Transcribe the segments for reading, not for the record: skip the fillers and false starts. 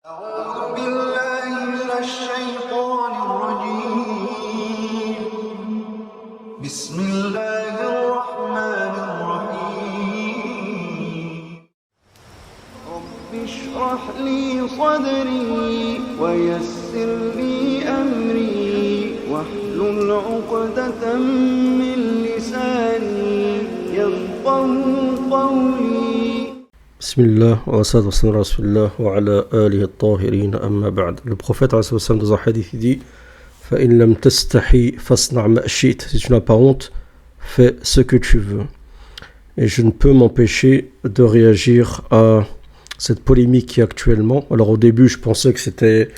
أعوذ بالله من الشيطان الرجيم بسم الله الرحمن الرحيم رب اشرح لي صدري ويسر لي أمري واحلل عقدة من لساني يفقهوا قولي Bismillah, wa salatu wa salam ala rasulillah wa ala alihi at-tahirin amma ba'd. Le prophète alayhi wa sallam dans un hadith il dit fa in lam tastahi fasna' ma shi'ta. Si tu n'as pas honte, fais ce que tu veux. Et je ne peux m'empêcher de réagir à cette polémique qui est actuellement. Alors au début, je pensais que c'était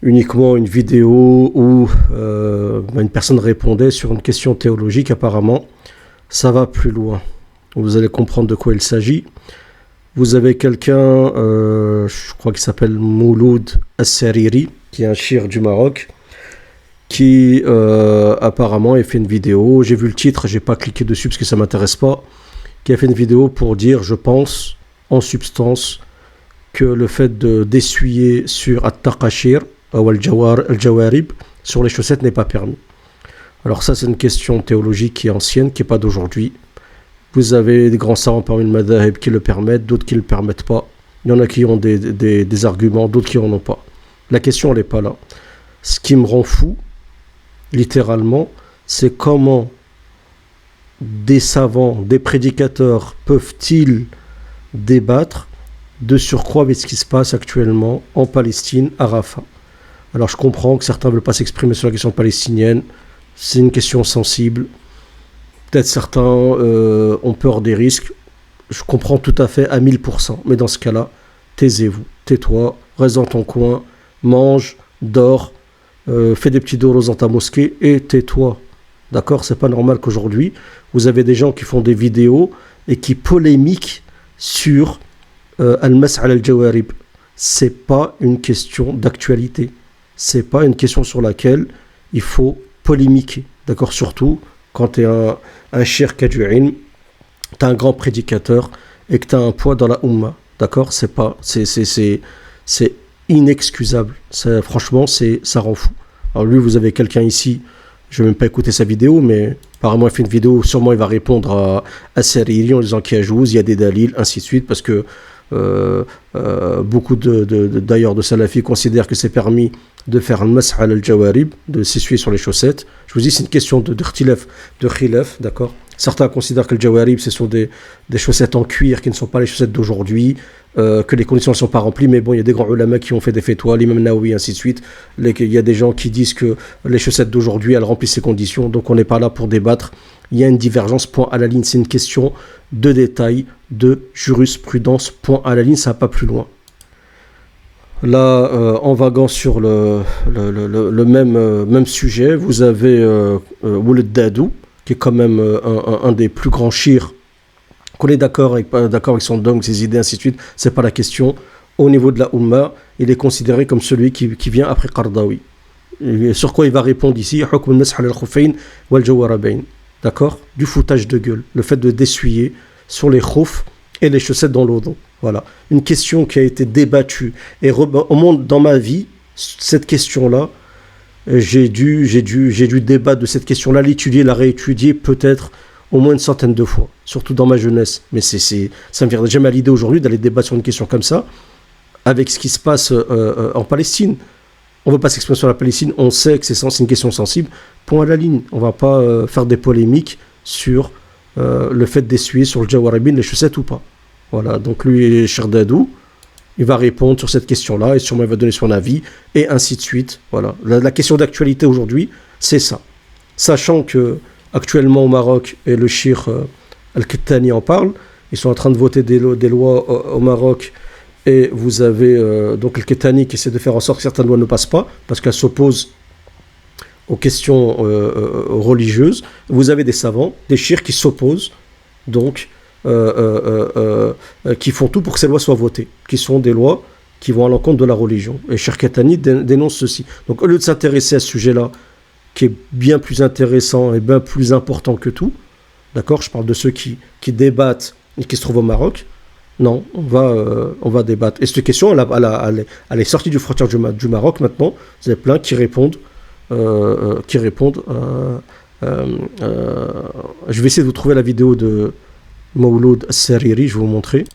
uniquement une vidéo où une personne répondait sur une question théologique. Apparemment, ça va plus loin. Vous allez comprendre de quoi il s'agit. Vous avez quelqu'un, je crois qu'il s'appelle Mouloud As-Sariri, qui est un shir du Maroc, qui apparemment a fait une vidéo. J'ai vu le titre, j'ai pas cliqué dessus parce que ça m'intéresse pas. Qui a fait une vidéo pour dire, je pense, en substance, que le fait d'essuyer sur At-Taqashir ou Al-Jawarib sur les chaussettes n'est pas permis. Alors ça, c'est une question théologique qui est ancienne, qui n'est pas d'aujourd'hui. Vous avez des grands savants parmi le madhab qui le permettent, d'autres qui ne le permettent pas. Il y en a qui ont des arguments, d'autres qui n'en ont pas. La question, elle n'est pas là. Ce qui me rend fou, littéralement, c'est comment des savants, des prédicateurs peuvent-ils débattre de surcroît avec ce qui se passe actuellement en Palestine, à Rafah. Alors je comprends que certains ne veulent pas s'exprimer sur la question palestinienne. C'est une question sensible. Peut-être certains ont peur des risques. Je comprends tout à fait à 1000%. Mais dans ce cas-là, taisez-vous. Tais-toi, reste dans ton coin, mange, dors, fais des petits doros dans ta mosquée et tais-toi. D'accord ? C'est pas normal qu'aujourd'hui, vous avez des gens qui font des vidéos et qui polémiquent sur Al-Mas'al al-Jawarib. C'est pas une question d'actualité. C'est pas une question sur laquelle il faut polémiquer. D'accord ? Surtout quand tu es un shir qui a du ilm, tu es un grand prédicateur et que tu as un poids dans la Ummah. D'accord ? C'est inexcusable. Franchement, ça rend fou. Alors lui, vous avez quelqu'un ici, je ne vais même pas écouter sa vidéo, mais apparemment il fait une vidéo, sûrement il va répondre à Sariri en disant qu'il y a Jouz, il y a des dalils, ainsi de suite, parce que beaucoup d'ailleurs de salafis considèrent que c'est permis de faire un mas'al al-jawarib, de s'essuyer sur les chaussettes. Je vous dis, c'est une question de khilaf, d'accord ? Certains considèrent que le jawarib, ce sont des chaussettes en cuir qui ne sont pas les chaussettes d'aujourd'hui, que les conditions ne sont pas remplies, mais bon, il y a des grands ulama qui ont fait des fatwas, l'imam Nawawi, ainsi de suite. Il y a des gens qui disent que les chaussettes d'aujourd'hui, elles remplissent ces conditions, donc on n'est pas là pour débattre. Il y a une divergence, point à la ligne, c'est une question de détail, de jurisprudence, point à la ligne, ça va pas plus loin. Là, en vaguant sur le même sujet, vous avez Walid Dadou, qui est quand même un des plus grands shirs, qu'on est d'accord avec son dogme, ses idées, ainsi de suite, c'est pas la question. Au niveau de la Ummah, il est considéré comme celui qui vient après Qardawi. Et sur quoi il va répondre ici ? Hukm al-mas'al al-khuffayn wal-jawarabayn. D'accord ? Du foutage de gueule, le fait de d'essuyer sur les khouf et les chaussettes dans l'eau. Voilà, une question qui a été débattue et au monde dans ma vie, cette question-là, j'ai dû débattre de cette question-là, l'étudier, la réétudier peut-être au moins une centaine de fois, surtout dans ma jeunesse. Mais ça me viendrait jamais à l'idée aujourd'hui d'aller débattre sur une question comme ça avec ce qui se passe en Palestine. On ne veut pas s'exprimer sur la Palestine, on sait que c'est une question sensible. Point à la ligne, on ne va pas faire des polémiques sur le fait d'essuyer sur le jawaribin les chaussettes ou pas. Voilà, donc lui, Shir Dadou, il va répondre sur cette question-là et sûrement il va donner son avis et ainsi de suite. Voilà, la question d'actualité aujourd'hui, c'est ça. Sachant que actuellement au Maroc, et le Shir Al-Kettani en parle, ils sont en train de voter des lois au Maroc. Et vous avez donc le Kettani qui essaie de faire en sorte que certaines lois ne passent pas, parce qu'elles s'opposent aux questions religieuses. Vous avez des savants, des chirs qui s'opposent, donc qui font tout pour que ces lois soient votées, qui sont des lois qui vont à l'encontre de la religion. Et Shir Kettani dénonce ceci. Donc au lieu de s'intéresser à ce sujet-là, qui est bien plus intéressant et bien plus important que tout, d'accord ? Je parle de ceux qui débattent et qui se trouvent au Maroc. Non, on va débattre. Et cette question, elle est sortie du frontière du Maroc maintenant. Vous avez plein qui répondent. Qui répondent. Je vais essayer de vous trouver la vidéo de Mawloud As-Sariri, je vais vous montrer.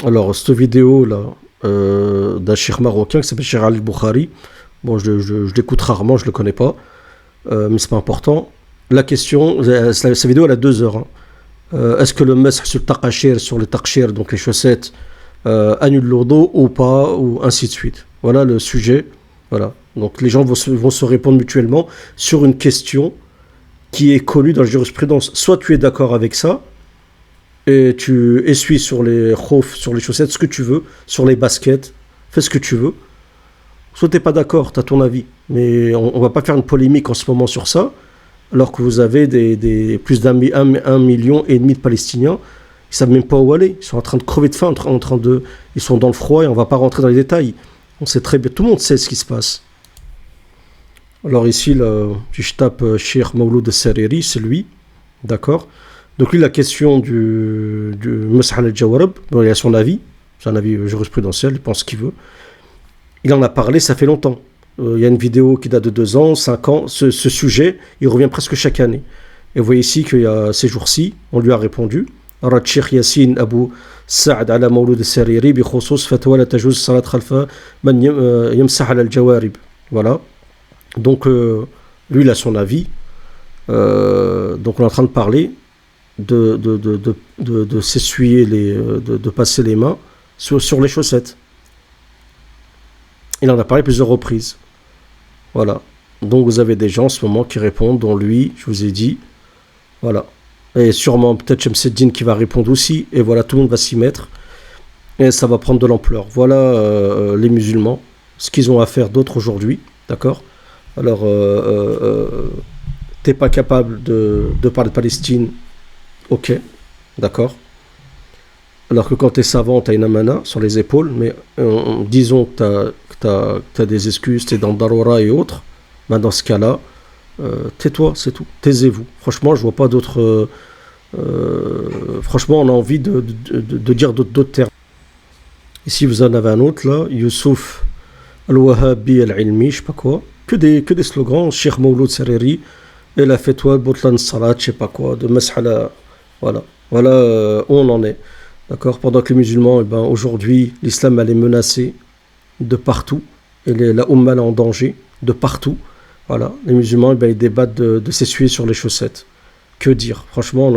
Alors, cette vidéo-là, d'un cheikh marocain qui s'appelle Cheikh Ali Bukhari. Bon, je l'écoute rarement, je ne le connais pas. Mais c'est pas important. La question, sa vidéo, elle a 2 heures. Hein. Est-ce que le mash sur le taqashir, sur les taqshir, donc les chaussettes, annule l'odo ou pas, ou ainsi de suite. Voilà le sujet. Voilà. Donc les gens vont se répondre mutuellement sur une question qui est connue dans la jurisprudence. Soit tu es d'accord avec ça, et tu essuies sur les khouf, sur les chaussettes, ce que tu veux, sur les baskets, fais ce que tu veux. Soit tu n'es pas d'accord, tu as ton avis. Mais on ne va pas faire une polémique en ce moment sur ça, alors que vous avez plus d'1,5 million de Palestiniens. Ils ne savent même pas où aller. Ils sont en train de crever de faim, ils sont dans le froid et on ne va pas rentrer dans les détails. On sait très bien, tout le monde sait ce qui se passe. Alors ici, là, si je tape Cheikh Mawloud As-Sariri, c'est lui, d'accord. Donc lui, la question du Mas'al al-Jawarib, bon, il a son avis, c'est un avis jurisprudentiel, il pense ce qu'il veut. Il en a parlé, ça fait longtemps. Il y a une vidéo qui date de 2 ans, 5 ans. Ce sujet, il revient presque chaque année. Et vous voyez ici qu'il y a ces jours-ci, on lui a répondu. Rad Cheikh Yassine Abou Saad ala Mawloud As-Sariri bi khoussous fatwa la tajuz salat khalfa man yamsah ala al-jawarib. Voilà. Donc lui, il a son avis. Donc on est en train de parler de s'essuyer de passer les mains sur les chaussettes. Il en a parlé plusieurs reprises. Voilà. Donc vous avez des gens en ce moment qui répondent, dont lui, je vous ai dit. Voilà. Et sûrement peut-être Shamseddin qui va répondre aussi. Et voilà, tout le monde va s'y mettre. Et ça va prendre de l'ampleur. Voilà les musulmans, ce qu'ils ont à faire d'autre aujourd'hui. D'accord. Alors, t'es pas capable de parler de Palestine. Ok. D'accord. Alors que quand tu es savant, tu as une amana sur les épaules, mais disons que tu as des excuses, tu es dans Darura et autres, ben dans ce cas-là, tais-toi, c'est tout. Taisez-vous. Franchement, je vois pas d'autres. Franchement, on a envie de dire d'autres termes. Ici, vous en avez un autre, là, Youssouf Al-Wahabi Al-Ilmi, je sais pas quoi. Que des slogans, Cheikh Mawloud As-Sariri, et la fetwa, Botlan Salat, je sais pas quoi, de Mas'ala. Voilà. Voilà où on en est. D'accord. Pendant que les musulmans, aujourd'hui, l'islam elle est menacé de partout. Et la Ummah est en danger de partout. Voilà. Les musulmans, ils débattent de s'essuyer sur les chaussettes. Que dire? Franchement,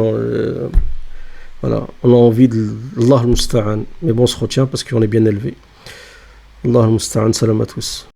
voilà. On a envie de Allah al-Musta'an. Mais bon, on se retient parce qu'on est bien élevé. Allah al-Musta'an, salam à tous.